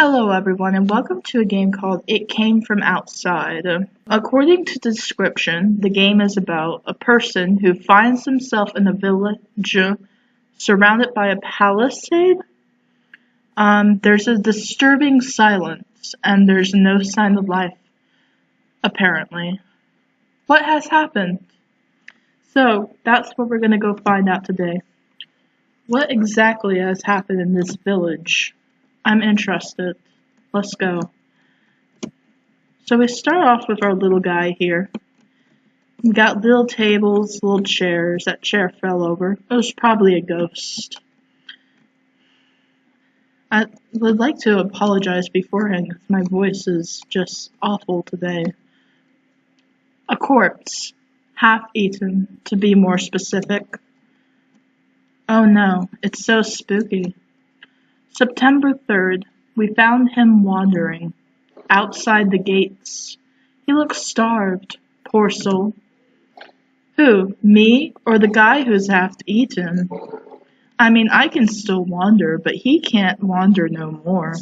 Hello everyone and welcome to a game called It Came From Outside. According to the description, the game is about a person who finds himself in a village surrounded by a palisade. There's a disturbing silence and there's no sign of life, apparently. What has happened? So, that's what we're going to go find out today. What exactly has happened in this village? I'm interested. Let's go. So we start off with our little guy here. We got little tables, little chairs. That chair fell over. It was probably a ghost. I would like to apologize beforehand because my voice is just awful today. A corpse. Half eaten, to be more specific. Oh no, it's so spooky. September 3rd, we found him wandering outside the gates. He looks starved, poor soul. Who, me or the guy who's half eaten? I mean, I can still wander, but he can't wander no more.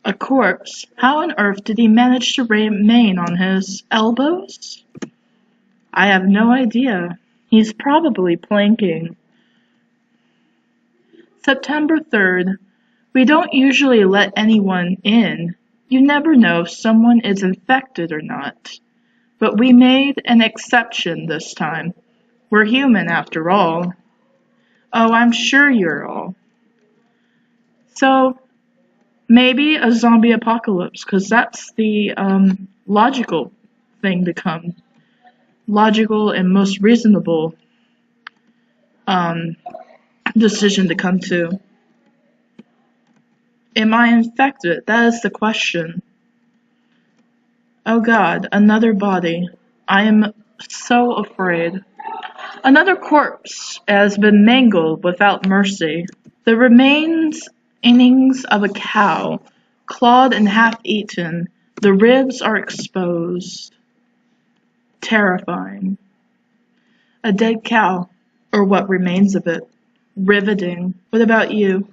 A corpse? How on earth did he manage to remain on his elbows? I have no idea. He's probably planking. September 3rd. We don't usually let anyone in. You never know if someone is infected or not. But we made an exception this time. We're human after all. Oh, I'm sure you're all. So, maybe a zombie apocalypse, because that's the logical thing to come. Logical and most reasonable decision to come to. Am I infected? That is the question. Oh God, another body. I am so afraid. Another corpse has been mangled without mercy. The remains innings of a cow, clawed and half-eaten. The ribs are exposed. Terrifying. A dead cow, or what remains of it. Riveting. What about you?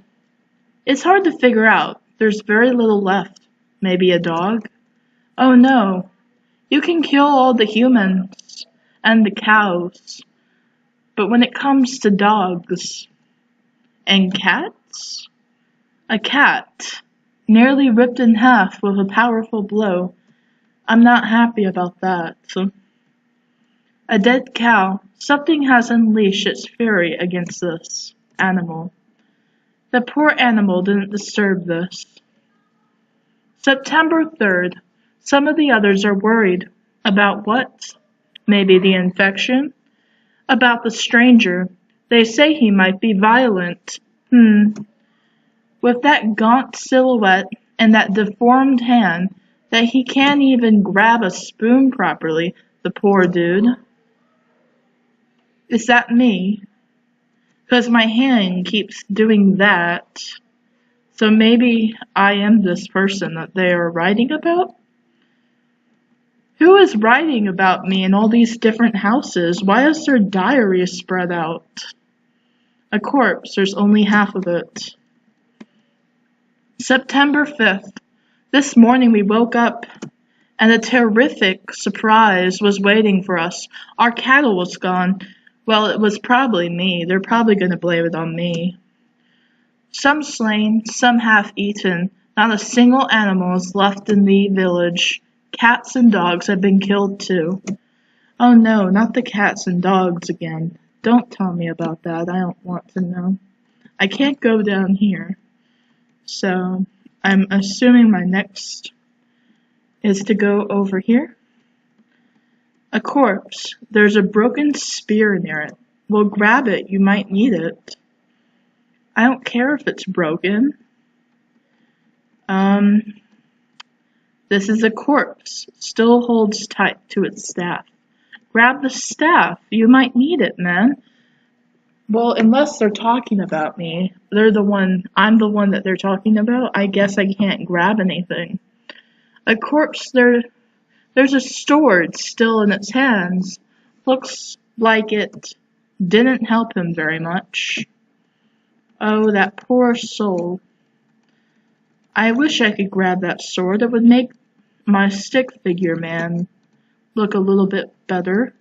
It's hard to figure out. There's very little left. Maybe a dog? Oh no. You can kill all the humans and the cows. But when it comes to dogs and cats? A cat, nearly ripped in half with a powerful blow. I'm not happy about that. A dead cow. Something has unleashed its fury against this animal. The poor animal didn't disturb this. September 3rd. Some of the others are worried. About what? Maybe the infection? About the stranger. They say he might be violent. With that gaunt silhouette and that deformed hand that he can't even grab a spoon properly, the poor dude. Is that me? 'Cause my hand keeps doing that. So maybe I am this person that they are writing about? Who is writing about me in all these different houses? Why is their diary spread out? A corpse, there's only half of it. September 5th. This morning we woke up and a terrific surprise was waiting for us. Our cattle was gone. Well, it was probably me. They're probably going to blame it on me. Some slain, some half-eaten. Not a single animal is left in the village. Cats and dogs have been killed too. Oh no, not the cats and dogs again. Don't tell me about that. I don't want to know. I can't go down here. So, I'm assuming my next is to go over here. A corpse. There's a broken spear near it. Well, grab it. You might need it. I don't care if it's broken. This is a corpse. Still holds tight to its staff. Grab the staff. You might need it, man. Well, unless they're talking about me. I'm the one that they're talking about. I guess I can't grab anything. A corpse, there's a sword still in its hands. Looks like it didn't help him very much. Oh, that poor soul. I wish I could grab that sword. It would make my stick figure man look a little bit better.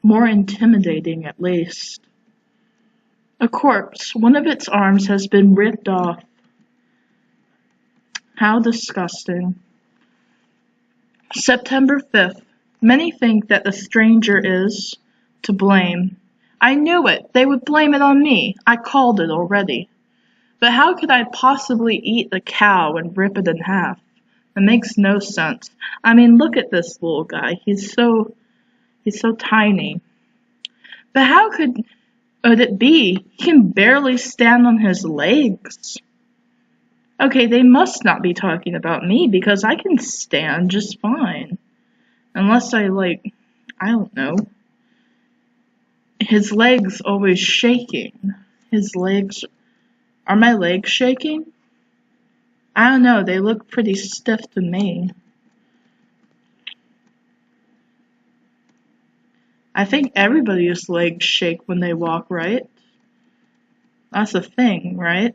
More intimidating, at least. A corpse. One of its arms has been ripped off. How disgusting. September 5th. Many think that the stranger is to blame. I knew it. They would blame it on me. I called it already. But how could I possibly eat a cow and rip it in half? It makes no sense. I mean, look at this little guy. He's so tiny. But how could it be? He can barely stand on his legs. Okay, they must not be talking about me because I can stand just fine. Unless I don't know. His legs always shaking. Are my legs shaking? I don't know, they look pretty stiff to me. I think everybody's legs shake when they walk, right? That's a thing, right?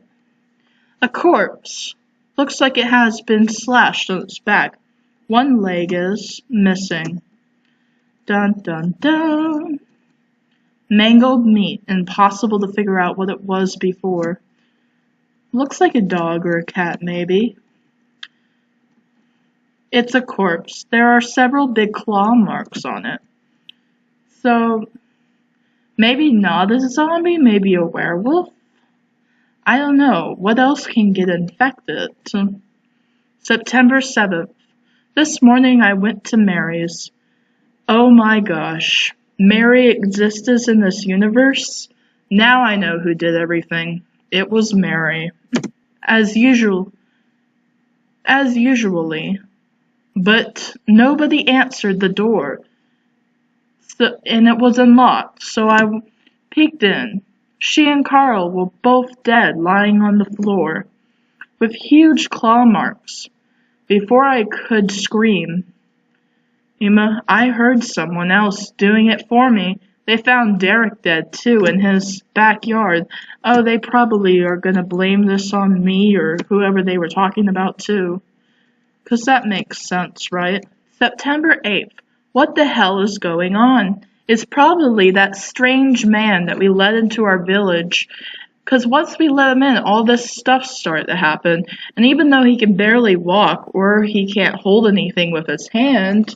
A corpse. Looks like it has been slashed on its back. One leg is missing. Dun dun dun. Mangled meat. Impossible to figure out what it was before. Looks like a dog or a cat, maybe. It's a corpse. There are several big claw marks on it. So, maybe not a zombie, maybe a werewolf? I don't know. What else can get infected? September 7th. This morning I went to Mary's. Oh my gosh. Mary exists in this universe? Now I know who did everything. It was Mary. As usually. But nobody answered the door. And it was unlocked, so I peeked in. She and Carl were both dead, lying on the floor, with huge claw marks. Before I could scream, Emma, I heard someone else doing it for me. They found Derek dead, too, in his backyard. Oh, they probably are gonna blame this on me or whoever they were talking about, too. 'Cause that makes sense, right? September 8th. What the hell is going on? It's probably that strange man that we let into our village. 'Cause once we let him in, all this stuff started to happen. And even though he can barely walk or he can't hold anything with his hand,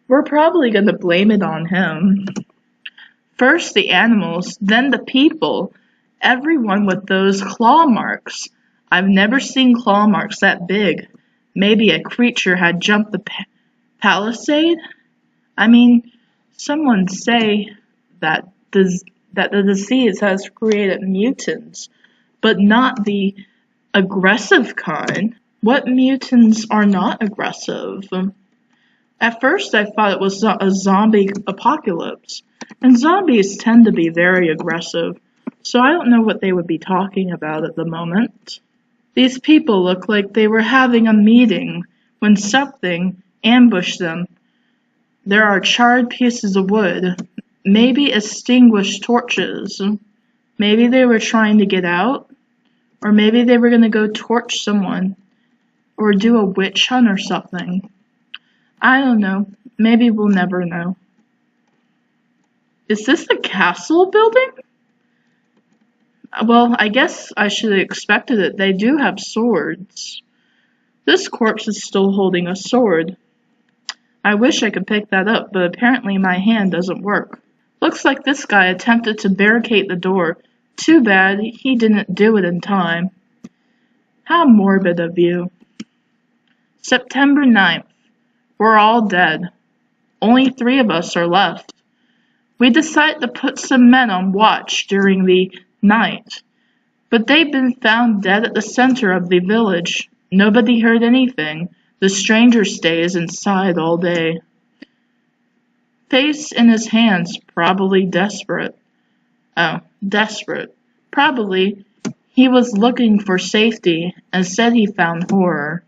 we're probably going to blame it on him. First the animals, then the people. Everyone with those claw marks. I've never seen claw marks that big. Maybe a creature had jumped the palisade? I mean, someone say that the disease has created mutants, but not the aggressive kind. What mutants are not aggressive? At first I thought it was a zombie apocalypse, and zombies tend to be very aggressive, so I don't know what they would be talking about at the moment. These people look like they were having a meeting when something ambushed them. There are charred pieces of wood, maybe extinguished torches. Maybe they were trying to get out, or maybe they were going to go torch someone, or do a witch hunt or something. I don't know. Maybe we'll never know. Is this the castle building? Well, I guess I should have expected it. They do have swords. This corpse is still holding a sword. I wish I could pick that up, but apparently my hand doesn't work. Looks like this guy attempted to barricade the door. Too bad he didn't do it in time. How morbid of you. September 9th. We're all dead. Only 3 of us are left. We decided to put some men on watch during the night, but they've been found dead at the center of the village. Nobody heard anything. The stranger stays inside all day. Face in his hands, probably desperate. Oh, desperate. Probably he was looking for safety and said he found horror.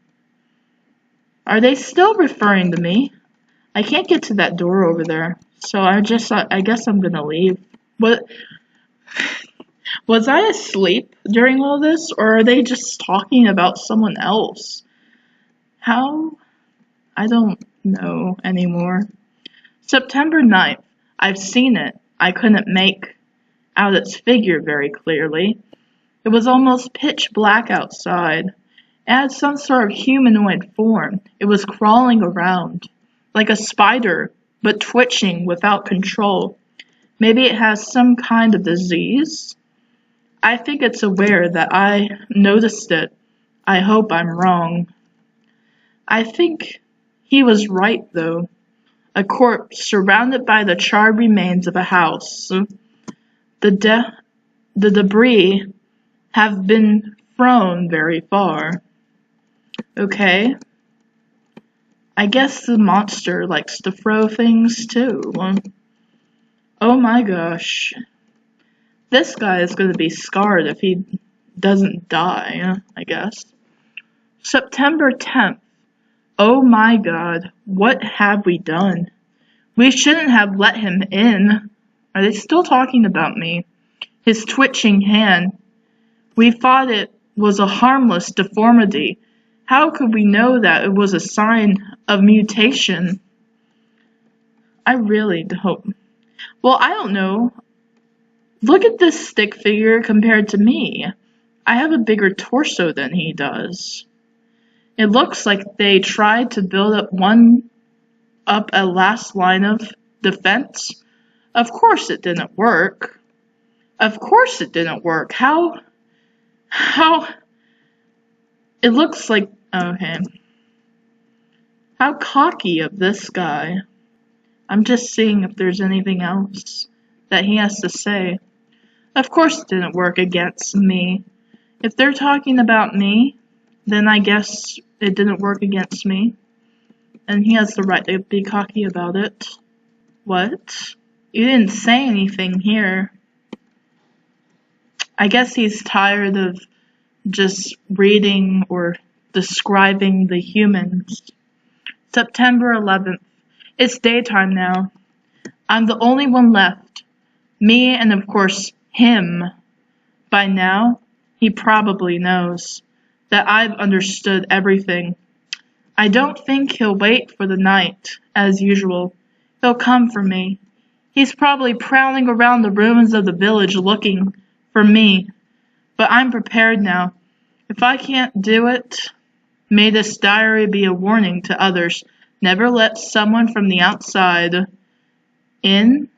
Are they still referring to me? I can't get to that door over there, so I guess I'm gonna leave. Was I asleep during all this, or are they just talking about someone else? How? I don't know anymore. September 9th. I've seen it. I couldn't make out its figure very clearly. It was almost pitch black outside. It had some sort of humanoid form. It was crawling around, like a spider, but twitching without control. Maybe it has some kind of disease? I think it's aware that I noticed it. I hope I'm wrong. I think he was right, though. A corpse surrounded by the charred remains of a house. The debris have been thrown very far. Okay. I guess the monster likes to throw things too. Oh my gosh. This guy is going to be scarred if he doesn't die, I guess. September 10th. Oh my god, what have we done? We shouldn't have let him in. Are they still talking about me? His twitching hand. We thought it was a harmless deformity. How could we know that it was a sign of mutation? I really don't. Well, I don't know. Look at this stick figure compared to me. I have a bigger torso than he does. It looks like they tried to build up a last line of defense. Of course it didn't work. Of course it didn't work. How it looks like okay. How cocky of this guy. I'm just seeing if there's anything else that he has to say. Of course it didn't work against me. If they're talking about me, then I guess it didn't work against me. And he has the right to be cocky about it. What? You didn't say anything here. I guess he's tired of just reading or describing the humans. September 11th. It's daytime now. I'm the only one left. Me and of course him. By now, he probably knows that I've understood everything. I don't think he'll wait for the night, as usual. He'll come for me. He's probably prowling around the ruins of the village looking for me. But I'm prepared now. If I can't do it, may this diary be a warning to others. Never let someone from the outside in.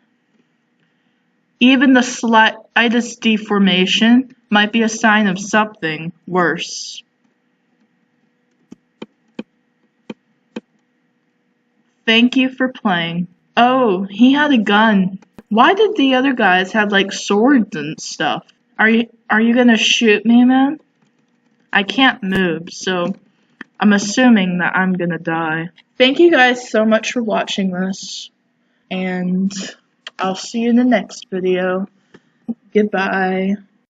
Even the slightest deformation might be a sign of something worse. Thank you for playing. Oh, he had a gun. Why did the other guys have like swords and stuff? Are you gonna shoot me, man? I can't move, so I'm assuming that I'm gonna die. Thank you guys so much for watching this, and I'll see you in the next video. Goodbye.